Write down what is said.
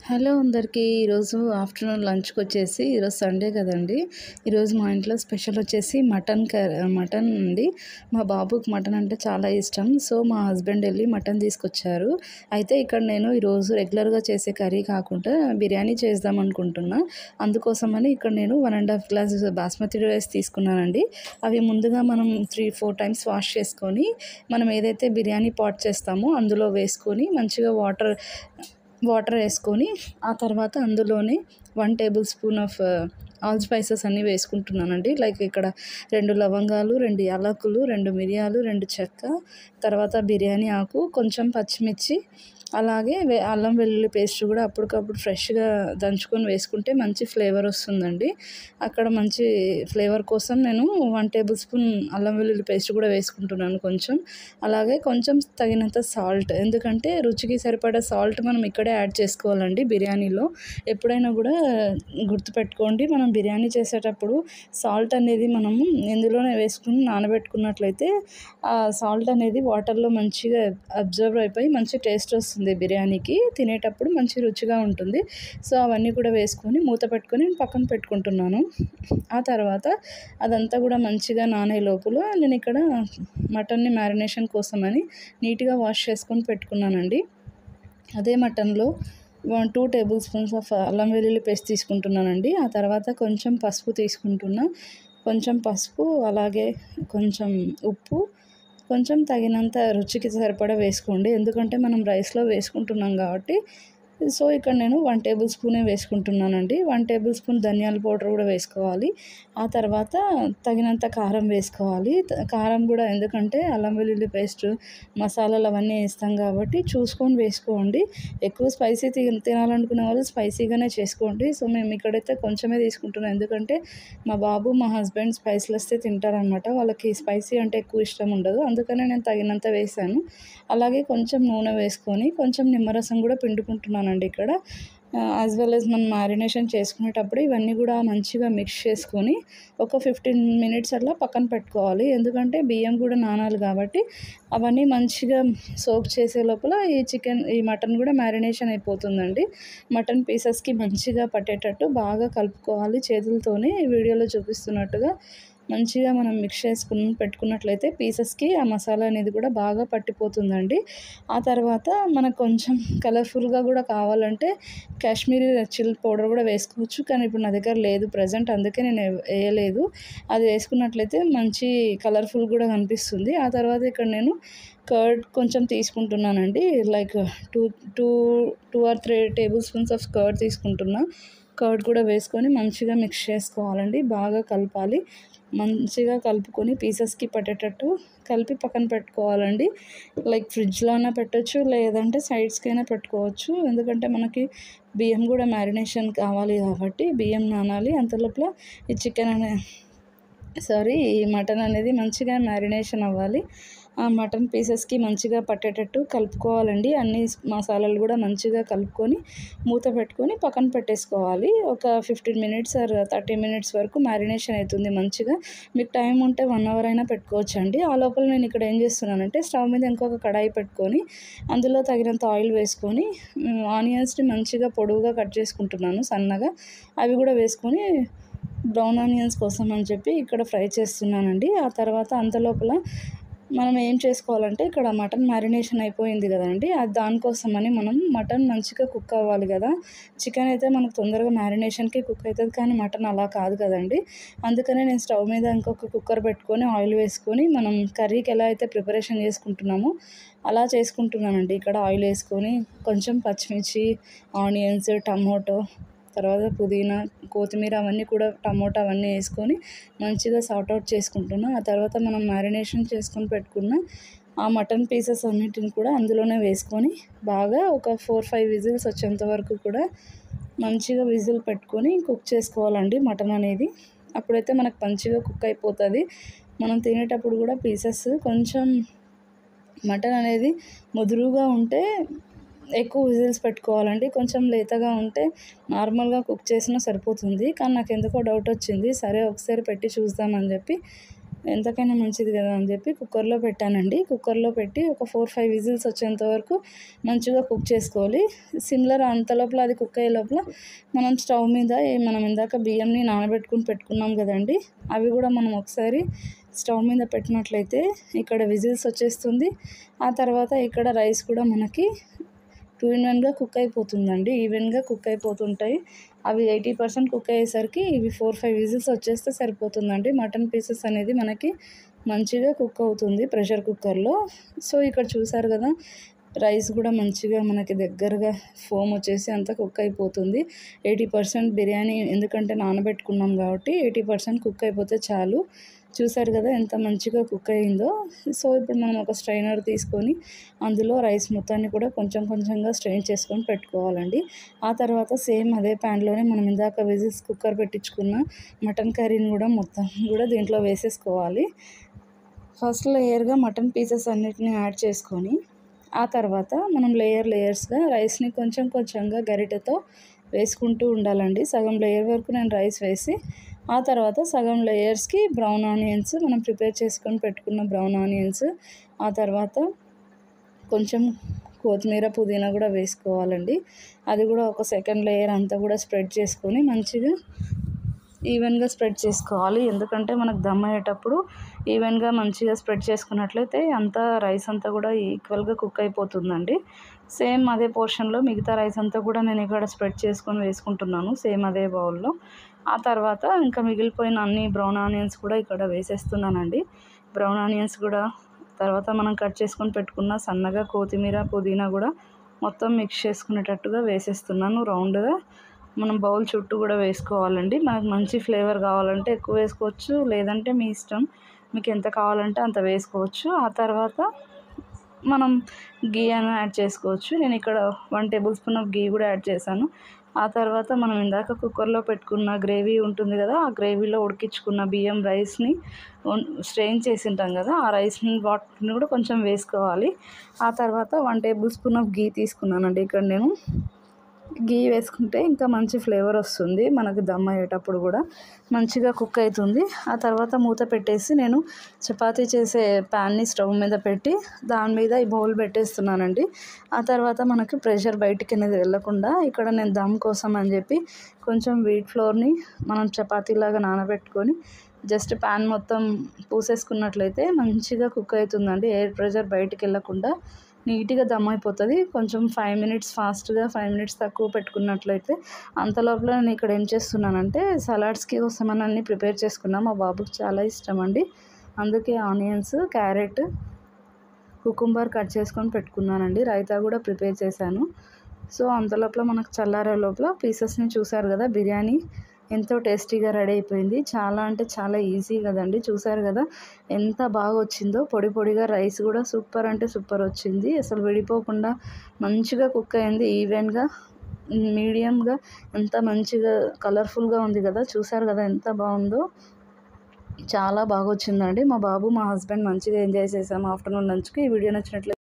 Hello అందరికీ. ఈరోజు afternoon లంచ్‌కొచ్చేసి ఈరోజు సండే కదండీ! ఈరోజు మా ఇంట్లో స్పెషల్ వచ్చేసి మటన్ అండి. మా బాబుకి మటన్ అంటే చాలా ఇష్టం. సో, మా హస్బెండ్ వెళ్ళి మటన్ తీసుకొచ్చారు. అయితే ఇక్కడ నేను ఈరోజు రెగ్యులర్‌గా చేసే కర్రీ కాకుండా బిర్యానీ చేద్దాం అనుకుంటున్నా. అందుకోసమని ఇక్కడ నేను 1½ గ్లాస్ బాస్మతి రైస్ తీసుకున్నానండి. అవి ముందుగా మనం 3, 4 టైమ్స్ వాష్ చేసుకొని, మనం ఏదైతే బిర్యానీ పాట్ చేస్తామో అందులో వేసుకొని మంచిగా వాటర్ వేసుకొని, ఆ తర్వాత అందులోనే 1 table spoon of all spices అన్నీ వేసుకుంటున్నానండి. లైక్ ఇక్కడ 2 లవంగాలు, 2 యాలకులు, 2 మిరియాలు, 2 చెక్క, తర్వాత బిర్యానీ ఆకు, కొంచెం పచ్చిమిర్చి, అలాగే అల్లం వెల్లుల్లి పేస్ట్ కూడా అప్పటికప్పుడు ఫ్రెష్గా దంచుకొని వేసుకుంటే మంచి ఫ్లేవర్ వస్తుందండి. అక్కడ మంచి ఫ్లేవర్ కోసం నేను 1 టేబుల్ స్పూన్ అల్లం వెల్లుల్లి పేస్ట్ కూడా వేసుకుంటున్నాను కొంచెం. అలాగే కొంచెం తగినంత సాల్ట్, ఎందుకంటే రుచికి సరిపడా సాల్ట్ మనం ఇక్కడే యాడ్ చేసుకోవాలండి బిర్యానీలో. ఎప్పుడైనా కూడా గుర్తుపెట్టుకోండి, మనం బిర్యానీ చేసేటప్పుడు సాల్ట్ అనేది మనము ఇందులోనే వేసుకుని నానబెట్టుకున్నట్లయితే ఆ సాల్ట్ అనేది వాటర్లో మంచిగా అబ్జర్వ్ అయిపోయి మంచి టేస్ట్ వస్తుంది బిర్యానీకి. తినేటప్పుడు మంచి రుచిగా ఉంటుంది. సో, అవన్నీ కూడా వేసుకొని మూత పెట్టుకొని పక్కన పెట్టుకుంటున్నాను. ఆ తర్వాత అదంతా కూడా మంచిగా నానే లోపల నేను ఇక్కడ మటన్ని మ్యారినేషన్ కోసమని నీట్గా వాష్ చేసుకొని పెట్టుకున్నానండి. అదే మటన్లో 2 టేబుల్ స్పూన్స్ ఆఫ్ అల్లం వెల్లుల్లి పేస్ట్ తీసుకుంటున్నానండి. ఆ తర్వాత కొంచెం పసుపు తీసుకుంటున్నా. కొంచెం పసుపు, అలాగే కొంచెం ఉప్పు, కొంచెం తగినంత రుచికి సరిపడా వేసుకోండి. ఎందుకంటే మనం రైస్లో వేసుకుంటున్నాం కాబట్టి. సో, ఇక్కడ నేను 1 టేబుల్ స్పూనే వేసుకుంటున్నానండి. 1 టేబుల్ స్పూన్ ధనియాల పౌడర్ కూడా వేసుకోవాలి. ఆ తర్వాత తగినంత కారం వేసుకోవాలి. కారం కూడా ఎందుకంటే అల్లం వెల్లుల్లి పేస్ట్, మసాలాలు అవన్నీ వేస్తాం కాబట్టి చూసుకొని వేసుకోండి. ఎక్కువ స్పైసీ తినాలనుకునే వాళ్ళు స్పైసీగానే చేసుకోండి. సో, మేము ఇక్కడైతే కొంచెమే తీసుకుంటున్నాం. ఎందుకంటే మా బాబు, మా హస్బెండ్ స్పైసీలెస్సే తింటారనమాట. వాళ్ళకి స్పైసీ అంటే ఎక్కువ ఇష్టం ఉండదు. అందుకనే నేను తగినంత వేసాను. అలాగే కొంచెం నూనె వేసుకొని కొంచెం నిమ్మరసం కూడా పిండుకుంటున్నానండి ఇక్కడ. యాజ్ వెల్ యాజ్ మనం మ్యారినేషన్ చేసుకునేటప్పుడు ఇవన్నీ కూడా మంచిగా మిక్స్ చేసుకొని ఒక 15 మినిట్స్ అట్లా పక్కన పెట్టుకోవాలి. ఎందుకంటే బియ్యం కూడా నానాలి కాబట్టి అవన్నీ మంచిగా సోక్ చేసే లోపల ఈ మటన్ కూడా మ్యారినేషన్ అయిపోతుందండి. మటన్ పీసెస్కి మంచిగా పట్టేటట్టు బాగా కలుపుకోవాలి చేతులతోనే. వీడియోలో చూపిస్తున్నట్టుగా మంచిగా మనం మిక్స్ చేసుకుని పెట్టుకున్నట్లయితే పీసెస్కి ఆ మసాలా అనేది కూడా బాగా పట్టిపోతుందండి. ఆ తర్వాత మనకు కొంచెం కలర్ఫుల్గా కూడా కావాలంటే కాశ్మీరీ రెడ్ చిల్లీ పౌడర్ కూడా వేసుకోవచ్చు. కానీ ఇప్పుడు నా దగ్గర లేదు ప్రెజెంట్, అందుకే నేను వేయలేదు. అది వేసుకున్నట్లయితే మంచి కలర్ఫుల్ కూడా కనిపిస్తుంది. ఆ తర్వాత ఇక్కడ నేను కర్డ్ కొంచెం తీసుకుంటున్నానండి. Like 2 or 3 tablespoons of curd తీసుకుంటున్నా. కర్డ్ కూడా వేసుకొని మంచిగా మిక్స్ చేసుకోవాలండి. బాగా కలపాలి. మంచిగా కలుపుకొని పీసెస్కి పట్టేటట్టు కలిపి పక్కన పెట్టుకోవాలండి. లైక్ ఫ్రిడ్జ్లో అయినా పెట్టచ్చు, లేదంటే సైడ్స్కైనా పెట్టుకోవచ్చు. ఎందుకంటే మనకి బియ్యం కూడా మ్యారినేషన్ కావాలి కాబట్టి బియ్యం నానాలి. అంతలోపల ఈ మటన్ అనేది మంచిగా మ్యారినేషన్ అవ్వాలి. ఆ మటన్ పీసెస్కి మంచిగా పట్టేటట్టు కలుపుకోవాలండి. అన్ని మసాలాలు కూడా మంచిగా కలుపుకొని మూత పెట్టుకొని పక్కన పెట్టేసుకోవాలి. ఒక 15 మినిట్స్ ఆర్ 30 మినిట్స్ వరకు మ్యారినేషన్ అవుతుంది మంచిగా. మీకు టైం ఉంటే 1 అవర్ అయినా పెట్టుకోవచ్చండి. ఆ లోపల నేను ఇక్కడ ఏం చేస్తున్నానంటే స్టవ్ మీద ఇంకొక కడాయి పెట్టుకొని అందులో తగినంత ఆయిల్ వేసుకొని ఆనియన్స్ని మంచిగా పొడవుగా కట్ చేసుకుంటున్నాను సన్నగా. అవి కూడా వేసుకొని బ్రౌన్ ఆనియన్స్ కోసం అని చెప్పి ఇక్కడ ఫ్రై చేస్తున్నానండి. ఆ తర్వాత అంతలోపల మనం ఏం చేసుకోవాలంటే ఇక్కడ మటన్ మ్యారినేషన్ అయిపోయింది కదండి, అది దానికోసమని మనం మటన్ మంచిగా కుక్ అవ్వాలి కదా. చికెన్ అయితే మనకు తొందరగా మ్యారినేషన్కి కుక్ అవుతుంది, కానీ మటన్ అలా కాదు కదండి. అందుకనే నేను స్టవ్ మీద ఇంకొక కుక్కర్ పెట్టుకొని ఆయిల్ వేసుకొని మనం కర్రీకి ఎలా అయితే ప్రిపరేషన్ చేసుకుంటున్నామో అలా చేసుకుంటున్నానండి. ఇక్కడ ఆయిల్ వేసుకొని కొంచెం పచ్చిమిర్చి, ఆనియన్స్, టమోటో, తర్వాత పుదీనా, కొత్తిమీర అవన్నీ కూడా టమోటా అవన్నీ వేసుకొని మంచిగా సార్ట్ అవుట్ చేసుకుంటున్నా. ఆ తర్వాత మనం మ్యారినేషన్ చేసుకొని పెట్టుకున్న ఆ మటన్ పీసెస్ అన్నిటిని కూడా అందులోనే వేసుకొని బాగా ఒక 4-5 విజిల్స్ వచ్చేంత వరకు కూడా మంచిగా విజిల్ పెట్టుకొని కుక్ చేసుకోవాలండి మటన్ అనేది. అప్పుడైతే మనకు మంచిగా కుక్ అయిపోతుంది. మనం తినేటప్పుడు కూడా పీసెస్ కొంచెం మటన్ అనేది ముదురుగా ఉంటే ఎక్కువ విజిల్స్ పెట్టుకోవాలండి. కొంచెం లేతగా ఉంటే నార్మల్గా కుక్ చేసినా సరిపోతుంది. కానీ నాకు ఎందుకో డౌట్ వచ్చింది, సరే ఒకసారి పెట్టి చూద్దామని చెప్పి ఎంతకైనా మంచిది కదా అని చెప్పి కుక్కర్లో పెట్టానండి. కుక్కర్లో పెట్టి ఒక 4-5 విజిల్స్ వచ్చేంత వరకు మంచిగా కుక్ చేసుకోవాలి. సిమ్లర్ అంత లోపల అది కుక్ అయ్యే లోపల మనం స్టవ్ మీద మనం ఇందాక బియ్యంని నానబెట్టుకుని పెట్టుకున్నాం కదండి, అవి కూడా మనం ఒకసారి స్టవ్ మీద పెట్టినట్లయితే ఇక్కడ విజిల్స్ వచ్చేస్తుంది. ఆ తర్వాత ఇక్కడ రైస్ కూడా మనకి 2 in 1గా కుక్ అయిపోతుందండి. ఈవెన్గా కుక్ అయిపోతుంటాయి. అవి 80% కుక్ అయ్యేసరికి ఇవి 4-5 విజిల్స్ వచ్చేస్తే సరిపోతుందండి. మటన్ పీసెస్ అనేది మనకి మంచిగా కుక్ అవుతుంది ప్రెషర్ కుక్కర్లో. సో ఇక్కడ చూసారు కదా, రైస్ కూడా మంచిగా మనకి దగ్గరగా ఫోమ్ వచ్చేసి అంతా కుక్ అయిపోతుంది. 80% బిర్యానీ ఎందుకంటే నానబెట్టుకున్నాం కాబట్టి 80% కుక్ అయిపోతే చాలు. చూసారు కదా ఎంత మంచిగా కుక్ అయ్యిందో. సో ఇప్పుడు మనం ఒక స్ట్రైనర్ తీసుకొని అందులో రైస్ మొత్తాన్ని కూడా కొంచెం కొంచెంగా స్ట్రెయిన్ చేసుకొని పెట్టుకోవాలండి. ఆ తర్వాత సేమ్ అదే ప్యాన్లోనే మనం ఇందాక విజిల్స్ కుక్కర్ పెట్టించుకున్న మటన్ కర్రీని కూడా మొత్తం కూడా దీంట్లో వేసేసుకోవాలి. ఫస్ట్ లేయర్గా మటన్ పీసెస్ అన్నిటిని యాడ్ చేసుకొని ఆ తర్వాత మనం లేయర్స్గా రైస్ని కొంచెం కొంచెంగా గరిటెతో వేసుకుంటూ ఉండాలండి. సగం లేయర్ వరకు నేను రైస్ వేసి ఆ తర్వాత సగం లేయర్స్కి బ్రౌన్ ఆనియన్స్, మనం ప్రిపేర్ చేసుకొని పెట్టుకున్న బ్రౌన్ ఆనియన్స్, ఆ తర్వాత కొంచెం కొత్తిమీర పుదీనా కూడా వేసుకోవాలండి. అది కూడా ఒక సెకండ్ లేయర్ అంతా కూడా స్ప్రెడ్ చేసుకొని మంచిగా ఈవెన్గా స్ప్రెడ్ చేసుకోవాలి. ఎందుకంటే మనకు దమ్ అయ్యేటప్పుడు ఈవెన్గా మంచిగా స్ప్రెడ్ చేసుకున్నట్లయితే అంతా రైస్ అంతా కూడా ఈక్వల్గా కుక్ అయిపోతుందండి. సేమ్ అదే పోర్షన్లో మిగతా రైస్ అంతా కూడా నేను ఇక్కడ స్ప్రెడ్ చేసుకొని వేసుకుంటున్నాను సేమ్ అదే బౌల్లో. ఆ తర్వాత ఇంకా మిగిలిపోయిన అన్ని బ్రౌన్ ఆనియన్స్ కూడా ఇక్కడ వేసేస్తున్నానండి. బ్రౌన్ ఆనియన్స్ కూడా తర్వాత మనం కట్ చేసుకొని పెట్టుకున్న సన్నగా కొత్తిమీర పుదీనా కూడా మొత్తం మిక్స్ చేసుకునేటట్టుగా వేసేస్తున్నాను రౌండ్గా. మనం బౌల్ చుట్టూ కూడా వేసుకోవాలండి. మనకు మంచి ఫ్లేవర్ కావాలంటే ఎక్కువ వేసుకోవచ్చు, లేదంటే మీ ఇష్టం, మీకు ఎంత కావాలంటే అంత వేసుకోవచ్చు. ఆ తర్వాత మనం గీ అయినా యాడ్ చేసుకోవచ్చు. నేను ఇక్కడ 1 టేబుల్ స్పూన్ ఆఫ్ గీ కూడా యాడ్ చేశాను. ఆ తర్వాత మనం ఇందాక కుక్కర్లో పెట్టుకున్న గ్రేవీ ఉంటుంది కదా, ఆ గ్రేవీలో ఉడికించుకున్న బియ్యం రైస్ని స్ట్రెయిన్ చేసి ఉంటాం కదా, ఆ రైస్ని వాటిని కూడా కొంచెం వేసుకోవాలి. ఆ తర్వాత 1 టేబుల్ స్పూన్ ఆఫ్ గీ తీసుకున్నానండి. ఇక్కడ నేను గీ వేసుకుంటే ఇంకా మంచి ఫ్లేవర్ వస్తుంది, మనకు దమ్ అయ్యేటప్పుడు కూడా మంచిగా కుక్ అవుతుంది. ఆ తర్వాత మూత పెట్టేసి నేను చపాతీ చేసే ప్యాన్ని స్టవ్ మీద పెట్టి దాని మీద ఈ బౌల్ పెట్టేస్తున్నానండి. ఆ తర్వాత మనకు ప్రెషర్ బయటికి అనేది వెళ్ళకుండా ఇక్కడ నేను దమ్ కోసం అని చెప్పి కొంచెం వీట్ ఫ్లోర్ని మనం చపాతీలాగా నానబెట్టుకొని జస్ట్ ప్యాన్ మొత్తం పూసేసుకున్నట్లయితే మంచిగా కుక్ అవుతుందండి. ఎయిర్ ప్రెషర్ బయటికి వెళ్ళకుండా నీట్గా దమ్ అయిపోతుంది. కొంచెం 5 మినిట్స్ ఫాస్ట్గా 5 మినిట్స్ తక్కువ పెట్టుకున్నట్లయితే అంతలోపల నేను ఇక్కడ ఏం చేస్తున్నానంటే సలాడ్స్కి కోసం అన్నీ ప్రిపేర్ చేసుకున్నాను. మా బాబుకి చాలా ఇష్టం అండి, అందుకే ఆనియన్స్, క్యారెట్, కుకుంబర్ కట్ చేసుకొని పెట్టుకున్నానండి. రైతా కూడా ప్రిపేర్ చేశాను. సో అంతలోపల మనకు చల్లారే లోపల పీసెస్ని చూసారు కదా, బిర్యానీ ఎంతో టేస్టీగా రెడీ అయిపోయింది. చాలా అంటే చాలా ఈజీ కదండి. చూసారు కదా ఎంత బాగా వచ్చిందో, పొడి పొడిగా రైస్ కూడా సూపర్ అంటే సూపర్ వచ్చింది. అసలు విడిపోకుండా మంచిగా కుక్ అయింది, ఈవెన్గా మీడియంగా ఎంత మంచిగా కలర్ఫుల్గా ఉంది కదా. చూసారు కదా ఎంత బాగుందో, చాలా బాగా వచ్చిందండి. మా బాబు మా హస్బెండ్ మంచిగా ఎంజాయ్ చేసాము ఆఫ్టర్నూన్ లంచ్కి. ఈ వీడియో నచ్చినట్లయితే